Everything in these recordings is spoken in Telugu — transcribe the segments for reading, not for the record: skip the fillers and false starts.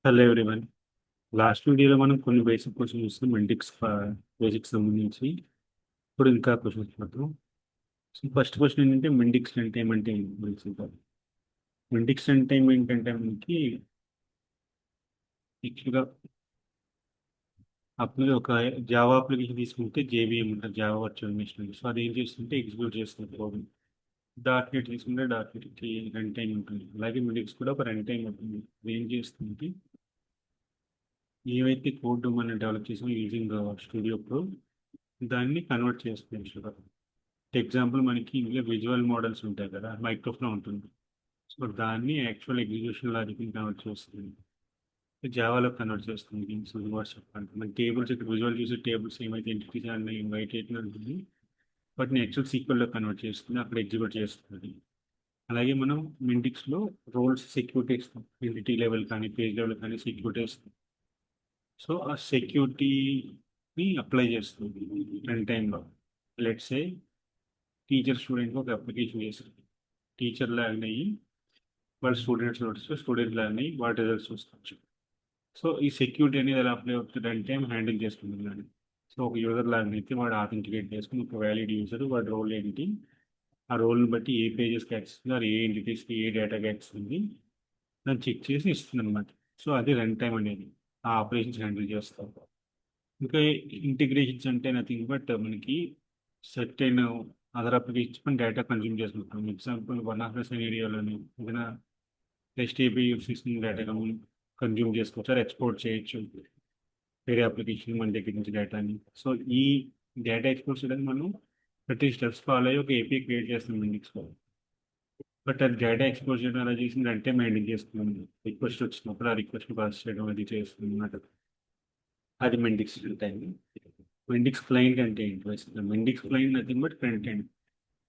Hello everyone. లాస్ట్ వీడియోలో మనం కొన్ని బేసిక్ క్వశ్చన్ చూస్తాం మెంటిక్స్ బేసిక్స్ సంబంధించి. ఇప్పుడు ఇంకా క్వశ్చన్స్ చూద్దాం. సో ఫస్ట్ క్వశ్చన్ ఏంటంటే మెంటిక్స్ అంటే ఏమంటే మెంటిక్స్ అంటే ఏంటంటే మనకి యాక్చువల్గా ఒక జావా అప్లికేషన్ తీసుకుంటే జేవీఎం ఉంటుంది, జావా వర్చువల్ మెషిన్. సో అది ఏం చేస్తుంటే ఎగ్జిక్యూట్ చేస్తుంది ప్రోగ్రామ్. డాట్ నెట్ తీసుకుంటే డాట్ నెట్కి రన్ టైం ఉంటుంది, అలాగే మెంటిక్స్ కూడా ఒక రన్ టైం ఉంటుంది. అది ఏం చేస్తుంది, ఏవైతే కోడ్ మనం డెవలప్ చేసామో యూజింగ్ స్టూడియో ప్రో దాన్ని కన్వర్ట్ చేస్తుంది. ఎగ్జాంపుల్ మనకి ఇందులో విజువల్ మోడల్స్ ఉంటాయి కదా, మైక్రోఫ్లో ఉంటుంది. సో దాన్ని యాక్చువల్ ఎగ్జిక్యూషన్ లాజిక్ని కన్వర్ట్ చేస్తుంది, జావాలో కన్వర్ట్ చేస్తుంది. దీనికి వర్డ్స్ చెప్పాలి మన టేబుల్స్, ఇక్కడ విజువల్ చూసే టేబుల్స్ ఏమైతే ఎంటిటీస్ అన్ని ఇన్వైట్ అయితే ఉంటుంది వాటిని యాక్చువల్ సీక్వెల్లో కన్వర్ట్ చేస్తుంది, అక్కడ ఎగ్జిక్యూట్ చేస్తుంది. అలాగే మనం మింటిక్స్లో రోల్స్ సెక్యూరిటీ ఇస్తాం, ఎంటిటీ లెవెల్ కానీ పేజ్ లెవెల్ కానీ సెక్యూరిటీ ఇస్తాం. సో ఆ సెక్యూరిటీని అప్లై చేస్తుంది రన్ టైంలో. లెట్స్ ఏ టీచర్ స్టూడెంట్కి ఒక అప్లికేషన్ చేస్తుంది, టీచర్ లాగిన్ అయ్యి వాళ్ళ స్టూడెంట్స్ నోట్స్ స్టూడెంట్ లాగిన్ అయ్యి వాటి రిజల్ట్స్ చూసుకోవచ్చు. సో ఈ సెక్యూరిటీ అనేది ఎలా అప్లై అవుతుంది అంటే హ్యాండిల్ చేసుకుంటున్నాను. సో ఒక యూజర్ లాగిన్ అయితే వాడు ఆథెంటికేట్ చేసుకుని ఒక వ్యాలిడ్ యూజర్ వాడి రోల్ ఏంటి, ఆ రోల్ని బట్టి ఏ పేజెస్కి యాక్సెస్ ఉంది, అది ఏ ఎంటిటీస్కి ఏ డేటాకి యాక్సెస్ ఉంది దాన్ని చెక్ చేసి ఇస్తుంది అనమాట. సో అది రన్ టైం అనేది ఆ ఆపరేషన్స్ హ్యాండిల్ చేస్తాం. ఇంకా ఇంటిగ్రేషన్స్ అంటే నథింగ్ బట్ మనకి సర్టెన్ అదర్ అప్లికేషన్స్ మన డేటా కన్జ్యూమ్ చేసుకుంటాం. ఎగ్జాంపుల్ వన్ ఆఫ్ ద సినారియోలోని ఏదైనా రెస్ట్ ఏపీఐ యూస్ చేసిన డేటా కన్జ్యూమ్ చేసుకోవచ్చు, అది ఎక్స్పోర్ట్ చేయొచ్చు వేరే అప్లికేషన్ మన దగ్గర నుంచి డేటాని. సో ఈ డేటా ఎక్స్పోర్ట్ చేయడానికి మనం ప్రతి స్టెప్స్ ఫాలో అయ్యి ఒక ఏపీఐ క్రియేట్ చేస్తాం ఇండిక్స్లో. బట్ అది డేటా ఎక్స్పోర్ట్ చేయడం అలా చేసిందంటే మెయింటైన్ చేసుకున్నాం. రిక్వెస్ట్ వచ్చినప్పుడు ఆ రిక్వెస్ట్ పాస్ చేయడం అది చేస్తుంది అన్నమాట. అది మెండిక్స్ టైం. మెండిక్స్ క్లయింట్ అంటే ఏంటి, Mendix client nothing but front end.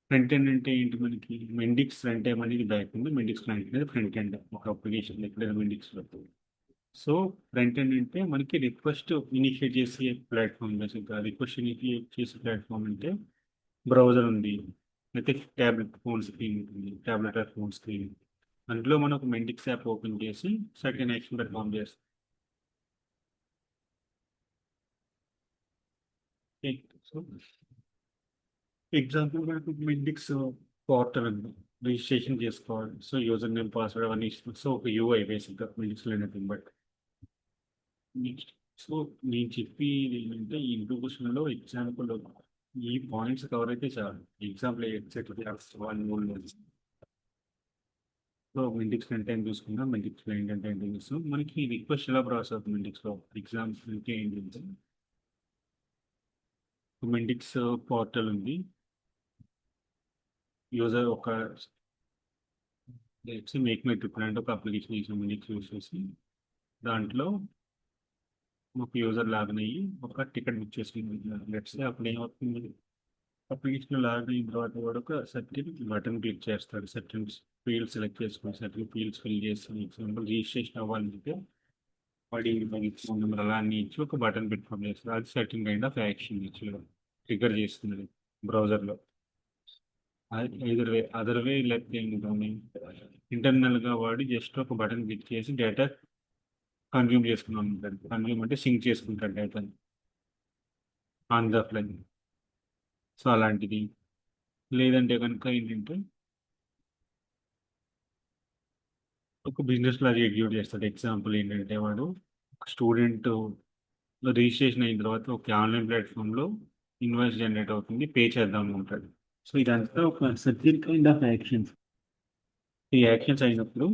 Front end అంటే ఏంటి, మనకి మెండిక్స్ ఫ్రంట్ ఎండ్ అనేది బ్యాక్ ఎండ్, మెండిక్స్ క్లయింట్ అనేది ఫ్రంట్ ఎండ్ ఒక అప్లికేషన్ ఎక్కడైనా మెండిక్స్లో. సో ఫ్రంట్ ఎండ్ అంటే మనకి రిక్వెస్ట్ ఇనిషియేట్ చేసే ప్లాట్ఫామ్. బేసిక్గా రిక్వెస్ట్ ఇనిషియేట్ చేసే ప్లాట్ఫామ్ అంటే బ్రౌజర్ ఉంది, అయితే ట్యాబ్లెట్ ఫోన్ స్క్రీన్ ఉంటుంది, ట్యాబ్లెట్ ఆర్ ఫోన్ స్క్రీన్. అందులో మనం ఒక మెండిక్స్ యాప్ ఓపెన్ చేసి సర్టెన్ యాక్షన్ పెర్ఫామ్ చేస్తాం. సో ఎగ్జాంపుల్ మనకు మెండిక్స్ పోర్టల్ ఉంది, రిజిస్ట్రేషన్ చేసుకోవాలి. సో యూజర్ నేమ్ పాస్వర్డ్ అవన్నీ ఇస్తాం. సో ఒక యూఐ బేసిక్గా మెండిక్స్లో నథింగ్ బట్. నెక్స్ట్, సో నేను చెప్పేది ఏంటంటే ఈ ఇంట్రొడక్షన్లో ఎగ్జాంపుల్ ఈ పాయింట్స్ కవర్ అయితే చాలు. ఎగ్జాంపుల్ వన్ మూడు. సో మెంటిక్స్ అంటే ఏం చూసుకుందాం, మెంటిక్స్లో ఏంటంటే ఏంటి చూస్తాం. మనకి రిక్వెస్ట్ ఎలా ప్రాసెస్ అవుతుంది మెంటిక్స్లో, ఎగ్జాంపుల్ అంటే ఏంటంటే మెంటిక్స్ పోర్టల్ ఉంది. యూజర్ ఒక మేక్ మై ట్రిప్ అంటే ఒక అప్లికేషన్ చేసిన మెంటిక్స్ యూస్ చేసి దాంట్లో ఒక యూజర్ లాగిన్ అయ్యి ఒక టికెట్ బుక్ చేసుకుంది. లెట్స్ అప్పుడు ఏమవుతుంది, అప్లికేషన్ లాగిన్ అయిన తర్వాత కూడా ఒక సర్టిన్ బటన్ క్లిక్ చేస్తాడు, సర్టిన్ ఫీల్డ్ సెలెక్ట్ చేసుకుని సర్టిన్ ఫీల్డ్స్ ఫిల్ చేస్తాను. ఎగ్జాంపుల్ రిజిస్ట్రేషన్ అవ్వాలంటే వాడి ఫోన్ నెంబర్ అలా అన్ని ఇచ్చి ఒక బటన్ పెట్టుకోవడం చేస్తారు. అది సర్టిన్ కైండ్ ఆఫ్ యాక్షన్ ఇచ్చి ట్రిగర్ చేస్తుంది బ్రౌజర్లో. అదర్ వే లేకపోతే ఏంటంటే ఇంటర్నల్గా వాడి జస్ట్ ఒక బటన్ క్లిక్ చేసి డేటా కన్జ్యూమ్ చేసుకున్నాం ఉంటాడు. కన్జ్యూమ్ అంటే సింక్ చేసుకుంటాడు డేటాని ఆన్ ద ఫ్లై. సో అలాంటిది. లేదంటే కనుక ఏంటంటే ఒక బిజినెస్ లాగా ఎగ్జిక్యూట్ చేస్తాడు. ఎగ్జాంపుల్ ఏంటంటే వాడు స్టూడెంట్ రిజిస్ట్రేషన్ అయిన తర్వాత ఒక ఆన్లైన్ ప్లాట్ఫామ్లో ఇన్వాయిస్ జనరేట్ అవుతుంది, పే చేద్దాం అనుకుంటాడు. సో ఇదంతా ఒక సర్టెన్ కైండ్ ఆఫ్ యాక్షన్స్. ఈ యాక్షన్స్ అయినప్పుడు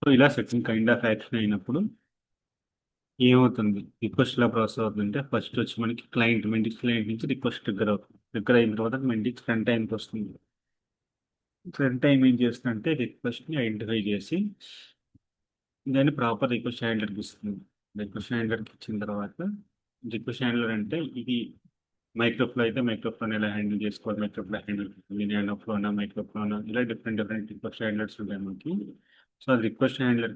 సో ఇలా సర్టెన్ కైండ్ ఆఫ్ యాక్షన్ అయినప్పుడు ఏమవుతుంది, రిక్వెస్ట్ ఎలా ప్రాసెస్ అవుతుందంటే ఫస్ట్ వచ్చి మనకి క్లయింట్ మెంటిక్స్ క్లయింట్ నుంచి రిక్వెస్ట్ ట్రిగ్గర్ అవుతుంది. ట్రిగ్గర్ అయిన తర్వాత మెంటిక్స్ ఫ్రంట్ టైంకి వస్తుంది. ఫ్రంట్ టైం ఏం చేస్తుందంటే రిక్వెస్ట్ని ఐడెంటిఫై చేసి దాన్ని ప్రాపర్ రిక్వెస్ట్ హ్యాండ్లర్కి ఇస్తుంది. రిక్వెస్ట్ హ్యాండ్లర్కి ఇచ్చిన తర్వాత రిక్వెస్ట్ హ్యాండ్లర్ అంటే ఇది మైక్రోఫ్లో అయితే మైక్రోఫోన్ ఎలా హ్యాండిల్ చేసుకోవాలి, మైక్రోఫ్లో హ్యాండిల్ నానోఫ్లోనా మైక్రోఫోనా ఇలా డిఫరెంట్ డిఫరెంట్ రిక్వెస్ట్ హ్యాండ్లర్స్ ఉంటాయి మనకి. సో అది రిక్వెస్ట్ హ్యాండ్లర్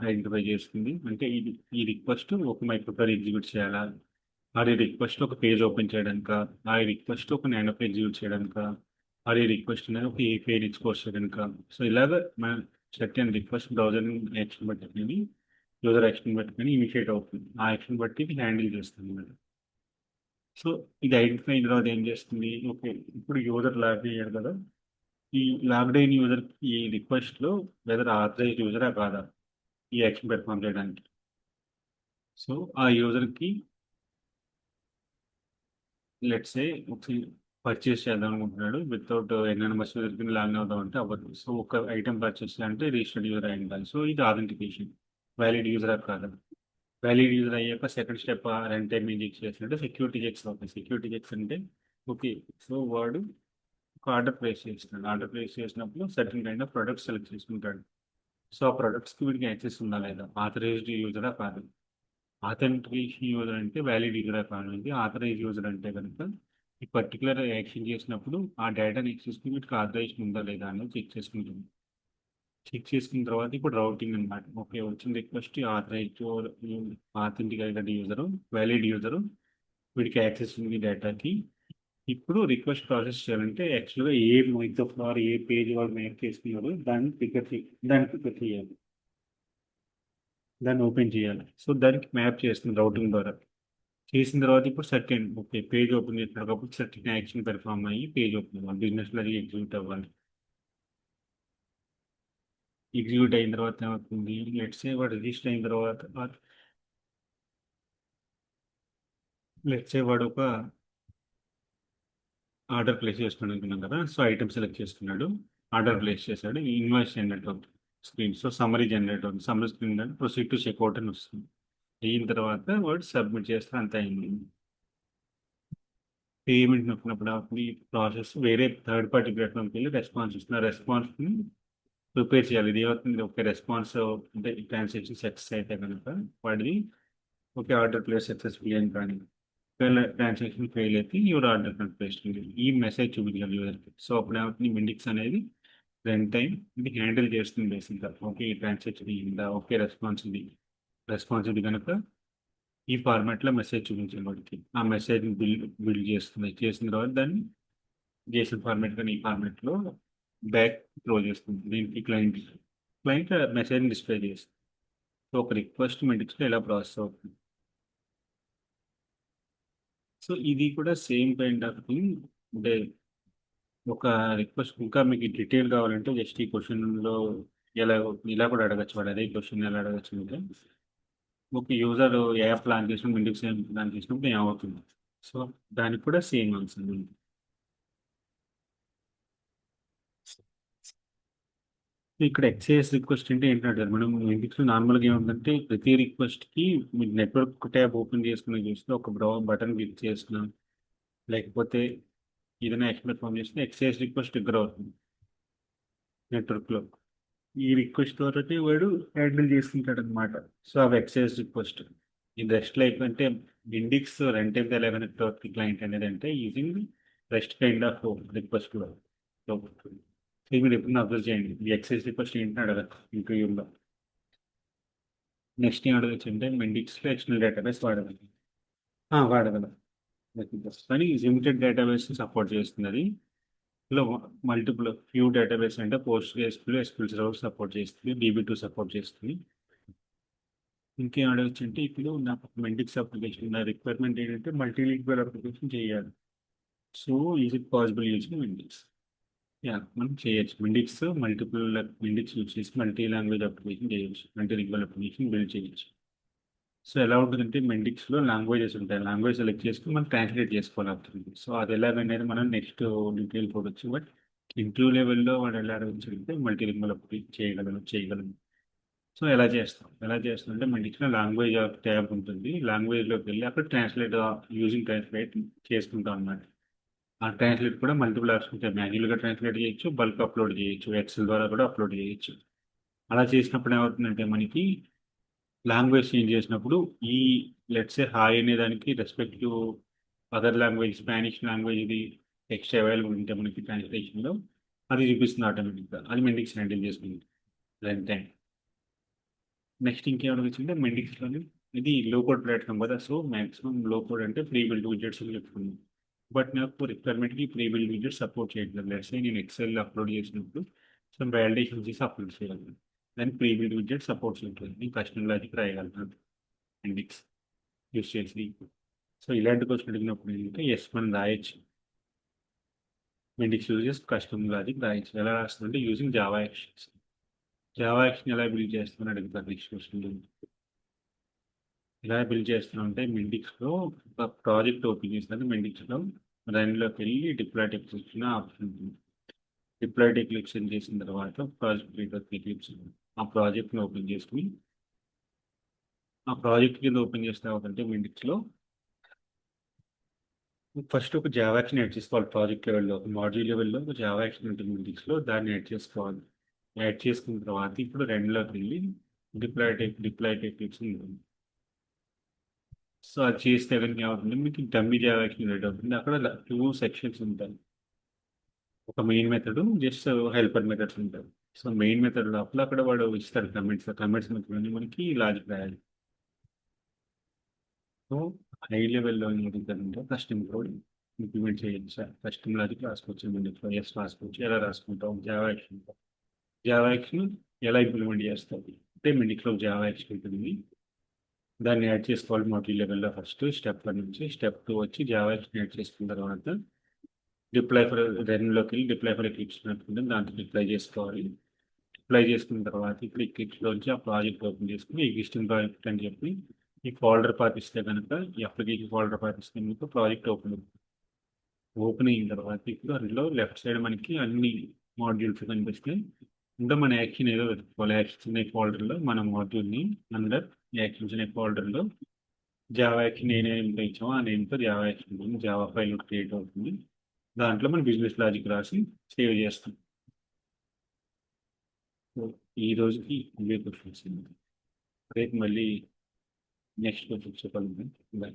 ఐడెంటిఫై చేస్తుంది. అంటే ఇది ఈ రిక్వెస్ట్ ఒక మైక్రోఫోన్ ఎగ్జిక్యూట్ చేయాలా, ఈ రిక్వెస్ట్ ఒక పేజ్ ఓపెన్ చేయడానిక, ఈ రిక్వెస్ట్ ఒక నానో పేజ్ యూజ్ చేయడానిక, ఈ రిక్వెస్ట్ అనేది ఒక ఏపీఐ ఎక్స్పోర్ట్ చేయడానిక. సో ఇలాగ మనం సర్టెన్ రిక్వెస్ట్ బ్రౌజర్ యాక్షన్ బట్టి యూజర్ యాక్షన్ బట్టి ఇనిషియేట్ అవుతుంది. ఆ యాక్షన్ బట్టి ఇది హ్యాండిల్ చేస్తుంది మేడం. సో ఇది ఐడెంటిఫై అయిన తర్వాత ఏం చేస్తుంది, ఓకే ఇప్పుడు యూజర్ లాగ్ అయ్యారు కదా, ఈ లాగ్డ్ అయిన యూజర్కి ఈ రిక్వెస్ట్లో వెదర్ ఆథరైజ్డ్ యూజరా కాదా ఈ యాక్షన్ పెర్ఫామ్ చేయడానికి. సో ఆ యూజర్కి లెట్స్ సే ఒకసారి పర్చేస్ చేద్దాం అనుకుంటున్నాడు, వితౌట్ ఎనానిమస్ యూజర్ కింద లాగిన్ అవుదాం అంటే అవ్వదు. సో ఒక ఐటమ్ పర్చేస్ చేయాలంటే రిజిస్టర్డ్ యూజర్ అయి ఉండాలి. సో ఇది ఆథెంటికేషన్, వ్యాలిడ్ యూజర్ కాదా. వ్యాలిడ్ యూజర్ అయ్యాక సెకండ్ స్టెప్ రన్ టైం ఏం చెక్ చేసినట్టే సెక్యూరిటీ చెక్స్ అవుతాయి. సెక్యూరిటీ చెక్స్ అంటే ఓకే, సో వాడు ఒక ఆర్డర్ ప్లేస్ చేస్తున్నాడు. ఆర్డర్ ప్లేస్ చేసినప్పుడు certain kind of products select చేసుకుంటాడు. సో ఆ ప్రొడక్ట్స్కి వీడికి యాక్సెస్ ఉందా లేదా, ఆథరైజ్డ్ యూజరా కాదు. ఆథెంటికేషన్ యూజర్ అంటే వ్యాలిడ్ యూజరా కాదు. ఆథరైజ్ యూజర్ అంటే కనుక ఈ పర్టికులర్ యాక్షన్ చేసినప్పుడు ఆ డేటాని యాక్సెస్కి వీటికి ఆథరైజేషన్ ఉందా లేదా అనేది చెక్ చేసుకుంటుంది. చెక్ చేసుకున్న తర్వాత ఇప్పుడు రౌటింగ్ అనమాట. ఓకే వచ్చిన request authorize authenticated user, valid user, వీడికి యాక్సెస్ ఉంది డేటాకి. ఇప్పుడు రిక్వెస్ట్ ప్రాసెస్ చేయాలంటే యాక్చువల్గా ఏ మైక్రోఫ్లోర్ ఏ పేజ్ వాడు మేక్ చేసుకున్నారో దాన్ని ప్రిపేర్ చేయాలి, దాన్ని ఓపెన్ చేయాలి. సో దానికి మ్యాప్ చేస్తుంది రౌటింగ్ ద్వారా. చేసిన తర్వాత ఇప్పుడు సర్టెన్ ఓకే పేజ్ ఓపెన్ చేసినారు కాబట్టి సర్టెన్ యాక్షన్ పెర్ఫామ్ అయ్యి పేజ్ ఓపెన్ అవ్వాలి, బిజినెస్లో అది ఎగ్జిక్యూట్ అవ్వాలి. ఎగ్జిక్యూట్ అయిన తర్వాత ఏమవుతుంది, లెట్స్ సే వాడు రిజిస్టర్ అయిన తర్వాత లెట్స్ సే వాడు ఒక ఆర్డర్ ప్లేస్ చేసుకుని అనుకున్నాం కదా. సో ఐటమ్ సెలెక్ట్ చేసుకున్నాడు, ఆర్డర్ ప్లేస్ చేశాడు, ఇన్వాయిస్ జనరేట్ అవుతుంది స్క్రీన్. సో సమరీ జనరేట్ అవుతుంది. సమరీ స్క్రీన్ అంటే ప్రొసీడ్ టు చెక్అవుట్ అని వస్తుంది. అయిన తర్వాత వాడు సబ్మిట్ చేస్తే అంత అయింది. పేమెంట్ నొక్కినప్పుడు ఈ ప్రాసెస్ వేరే థర్డ్ పార్టీ ప్లాట్ఫామ్కి వెళ్ళి రెస్పాన్స్ ఇస్తున్న రెస్పాన్స్ని ప్రిపేర్ చేయాలి. ఇది ఏమవుతుంది, ఒక రెస్పాన్స్ అంటే ట్రాన్సాక్షన్ సక్సెస్ అయితే కనుక వాడిది ఓకే ఆర్డర్ ప్లేస్ సక్సెస్ఫుల్ అని, కానీ ఒకవేళ ట్రాన్సాక్షన్ ఫెయిల్ అయితే యువర్ ఆర్డర్ నాట్ ప్లేస్డ్ ఈ మెసేజ్ చూపించాలి యూజర్కి. సో అప్పుడు ఏమవుతుంది, మిండిక్స్ అనేది రన్ టైం ఇది హ్యాండిల్ చేస్తుంది బేసిక్గా. ఓకే ఈ ట్రాన్సాక్షన్ అయ్యిందా, ఓకే రెస్పాన్స్ ఇది కనుక ఈ ఫార్మాట్లో మెసేజ్ చూపించాలి వాడికి. ఆ మెసేజ్ బిల్డ్ చేస్తుంది. చేసిన తర్వాత దాన్ని జేసన్ ఫార్మాట్ కానీ ఈ ఫార్మాట్లో బ్యాక్ త్రో చేస్తుంది దీనికి క్లయింట్. క్లయింట్ మెసేజ్ డిస్ప్లే చేస్తుంది. సో ఒక రిక్వెస్ట్ మిండిక్స్లో ఎలా ప్రాసెస్ అవుతుంది. సో ఇది కూడా సేమ్ కైండ్ ఆఫ్ థింగ్. అంటే ఒక రిక్వెస్ట్ ఇంకా మీకు డీటెయిల్ కావాలంటే జస్ట్ ఈ క్వశ్చన్లో ఎలా ఇలా కూడా అడగచ్చు. వాడు అదే క్వశ్చన్ ఎలా అడగచ్చు అంటే ఒక యూజర్ యాప్ ప్లాన్ చేసినప్పుడు ఇండిక్స్ ప్లాన్ చేసినప్పుడు ఏమవుతుంది. సో దానికి కూడా సేమ్ ఆన్సర్ ఉంది. ఇక్కడ ఎక్స్ఏఎస్ రిక్వెస్ట్ అంటే ఏంటంటే మనం ఇండిక్స్లో నార్మల్గా ఏముందంటే ప్రతి రిక్వెస్ట్కి మీరు నెట్వర్క్ ట్యాబ్ ఓపెన్ చేసుకుని చూస్తే ఒక బటన్ క్లిక్ చేసిన లేకపోతే ఏదైనా ఎక్స్ప్లెయిన్ ఫామ్ చేస్తే ఎక్స్ఏఎస్ రిక్వెస్ట్ ట్రిగ్గర్ అవుతుంది నెట్వర్క్లో. ఈ రిక్వెస్ట్ ద్వారా వాడు హ్యాండిల్ చేసుకుంటాడు అనమాట. సో అవి ఎక్సైజ్ రిక్వెస్ట్. ఇది రెస్ట్ లైక్ అంటే Mendix run time eleven network client అనేది అంటే using rest kind of request కూడా. సో ఇది మీరు ఎప్పుడు అబ్జర్వ్ చేయండి, ఈ ఎక్సైజ్ రిక్వెస్ట్ ఏంటని అడగచ్చు ఇంటర్వ్యూలో. నెక్స్ట్ ఏం అడగచ్చు అంటే ఇండిక్స్లో ఎక్స్టర్నల్ డేటాబేస్ వాడగలరు. వాడగలరు కానీ లిమిటెడ్ డేటాబేస్ సపోర్ట్ చేస్తుంది అది. లో మల్టిపుల్ ఫ్యూ డేటాబేస్ అంటే PostgreSQL SQL server support చేస్తుంది, DB2 సపోర్ట్ చేస్తుంది. ఇంకేం అడగచ్చు అంటే ఇప్పుడు నాకు మెంటిక్స్ అప్లికేషన్ నా రిక్వైర్మెంట్ ఏంటంటే మల్టీ లింగ్వల్ అప్లికేషన్ చేయాలి. So is it possible using Mendix. మనం చేయొచ్చు మెంటిక్స్ మల్టిపుల్ మెంటిక్స్ యూజ్ చేసి మల్టీ లాంగ్వేజ్ అప్లికేషన్ చేయొచ్చు, మల్టీ లింగ్వల్ అప్లికేషన్ బిల్డ్ చేయొచ్చు. సో ఎలా ఉంటుందంటే మెంటిక్స్లో లాంగ్వేజెస్ ఉంటాయి, లాంగ్వేజ్ సెలెక్ట్ చేసుకుని మనం ట్రాన్స్లేట్ చేసుకోవాలి అవుతుంది. సో అది ఎలాగనేది మనం నెక్స్ట్ డీటెయిల్ చూడొచ్చు. బట్ ఇంటర్వ్యూ లెవెల్లో వాడు ఎలా అడగచ్చు అంటే మల్టీ లింగ్వల్ అప్లికేషన్ చేయగలను. సో ఎలా చేస్తాం అంటే మెంటిక్స్లో లాంగ్వేజ్ ట్యాబ్ ఉంటుంది. లాంగ్వేజ్లోకి వెళ్ళి అక్కడ ట్రాన్స్లేట్ యూజింగ్ ట్రాన్స్లేట్ చేసుకుంటాం అన్నమాట. ఆ ట్రాన్స్లేట్ కూడా మల్టిపుల్ ఆప్షన్ ఉంటాయి. మాన్యువల్గా ట్రాన్స్లేట్ చేయొచ్చు, బల్క్ అప్లోడ్ చేయొచ్చు, ఎక్సెల్ ద్వారా కూడా అప్లోడ్ చేయొచ్చు. అలా చేసినప్పుడు ఏమవుతుందంటే మనకి లాంగ్వేజ్ చేంజ్ చేసినప్పుడు ఈ లెట్సే హాయ్ అనే దానికి respective other language Spanish language ఇది టెక్స్ట్ అవైలబుల్ ఉంటే మనకి ట్రాన్స్లేషన్లో అది చూపిస్తుంది ఆటోమేటిక్గా. అది మెంటిక్స్ హ్యాండిల్ చేసుకుంది రన్ టైం. నెక్స్ట్ ఇంకేమైనా వచ్చింటే మెంటిక్స్లోని ఇది లో కోడ్ ప్లాట్ఫామ్ కదా, సో మాక్సిమం లో కోడ్ అంటే ప్రీ బిల్డ్ విజెట్స్ అని చెప్తున్నాను. బట్ నాకు రిక్వైర్మెంట్కి ప్రీ బిల్డ్ విజెట్ సపోర్ట్ చేయట్లేదు. లెట్స్ నేను ఎక్సెల్ అప్లోడ్ చేసినప్పుడు సో వ్యాలిడేషన్ చేసి అప్లోడ్ చేయాలి. దానికి ప్రీ బిల్డ్ విజెట్ సపోర్ట్ చేయట్లేదు. నేను కస్టమర్ లాజిక్ రాయగలను ఇండిక్స్ యూస్ చేసి. సో ఇలాంటి క్వశ్చన్ అడిగినప్పుడు ఏంటంటే ఎస్ మనం రాయొచ్చు. ఇండిక్స్ యూజ్ చేసి కస్టమర్ లాజిక్ రాయొచ్చు. ఎలా రాస్తుందంటే using Java actions. Java action ఎలా బిల్డ్ చేస్తామని అడుగుతారు నెక్స్ట్ క్వశ్చన్. ఎలా బిల్డ్ చేస్తున్నాం అంటే మెండిక్స్లో ఒక ప్రాజెక్ట్ ఓపెన్ చేసినాక మెండిక్స్లో దానిలోకి వెళ్ళి డిప్లాయ్ టెక్లిప్స్ అనే ఆప్షన్ ఉంటుంది. డిప్లాయ్ టెక్లిప్స్ చేసిన తర్వాత ప్రాజెక్ట్ టెక్లిప్స్ ఆ ప్రాజెక్ట్ని ఓపెన్ చేసుకుని ఆ ప్రాజెక్ట్ కింద ఓపెన్ చేసిన తర్వాత మెండిక్స్లో ఫస్ట్ ఒక జావా యాక్షన్ యాడ్ చేసుకోవాలి. ప్రాజెక్ట్ లెవెల్లో ఒక మాడ్యూల్ లెవెల్లో ఒక జావా యాక్షన్ ఉంటుంది మెండిక్స్లో, దాన్ని యాడ్ చేసుకోవాలి. యాడ్ చేసుకున్న తర్వాత ఇప్పుడు రెండులోకి వెళ్ళి డిప్లాయ్ టెక్లిప్స్ ఉంటుంది. సో అది చేస్తే కనుక ఏమవుతుంది, మీకు డమ్మీ జావా యాక్షన్ రెడీ అవుతుంది. అక్కడ 2 సెక్షన్స్ ఉంటాయి. ఒక main method, just helper methods ఉంటాయి. సో మెయిన్ మెథడ్ లోపల అక్కడ వాడు ఇస్తాడు కమెంట్స్ మెథడ్ మనకి లాజిక్ రాయాలి. సో హై లెవెల్లో ఏం జరుగుతుందంటే కస్టమ్ కోడ్ ఇంప్లిమెంట్ చేయొచ్చు సార్. కస్టమ్ లాజిక్ రాసుకోవచ్చు, మినిట్లో ఎస్ రాసుకోవచ్చు. ఎలా రాసుకుంటాం జావా యాక్షన్ ఎలా ఇంప్లిమెంట్ చేస్తాం అంటే మినిట్లో జావా యాక్షన్ ఉంటుంది. దాన్ని యాడ్ చేసుకోవాలి మాడ్యూల్ లెవెల్లో. ఫస్ట్ స్టెప్ 1 నుంచి స్టెప్ 2 వచ్చి జావా యాక్షన్ యాడ్ చేసుకున్న తర్వాత డిప్లై ఫర్ రన్లోకి వెళ్ళి డిప్లై ఫర్ ఎక్లిప్స్ ఉంటుంది, దాంట్లో డిప్లై చేసుకోవాలి. డిప్లై చేసుకున్న తర్వాత ఇప్పుడు ఎక్లిప్స్లోంచి ఆ ప్రాజెక్ట్ ఓపెన్ చేసుకుని ఎగ్జిస్టింగ్ ప్రాజెక్ట్ అని చెప్పి ఈ ఫోల్డర్ పాత్ ఇస్తే కనుక ఈ అప్లికేషన్ ఫోల్డర్ పాత్ ఇస్తే కనుక ప్రాజెక్ట్ ఓపెన్ అవుతుంది. ఓపెన్ అయిన తర్వాత ఇప్పుడు అందులో లెఫ్ట్ సైడ్ మనకి అన్ని మాడ్యూల్స్ కనిపిస్తాయి. ఇంకా మన యాక్షన్ ఏదో వెతుక్కోవాలి. యాక్షన్స్ అనే ఫోల్డర్లో మన మాడ్యూల్ని అండర్ యాక్షన్స్ అనే ఫోల్డర్లో జావా యాక్షన్ ఏ నేమ్తో ఇచ్చామో ఆ నేమ్తో జావా యాక్షన్ ఉంటుంది. జావా ఫైల్ క్రియేట్ అవుతుంది. దాంట్లో మనం బిజినెస్ లాజిక్ రాసి సేవ్ చేస్తాం. సో ఈ రోజుకి ఇవే క్వశ్చన్స్. రేపు మళ్ళీ నెక్స్ట్ క్వశ్చన్స్ చెప్పాలి. బాయ్.